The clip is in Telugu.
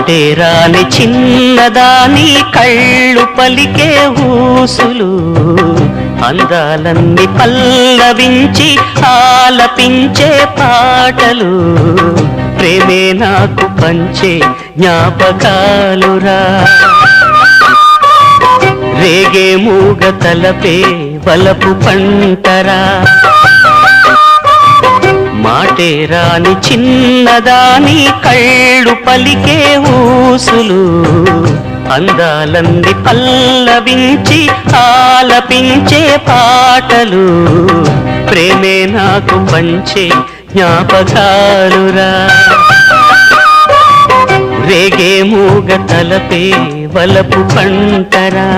మాటే రాని చిన్నదాని కళ్ళు పలికే ఊసులు అందాలన్నీ పల్లవించి ఆలపించే పాటలు ప్రేమే నాకు పంచే జ్ఞాపకాలురా రేగే మూగ తలపే వలపు పంటరా మాటే రాని చిన్నదాని కళ్ళు పలికే ఊసులు అందాలన్నీ పల్లవించి ఆలపించే పాటలు ప్రేమే నాకు పంచే జ్ఞాపకాలురా రేగే మూగ తలపే వలపు పంటరా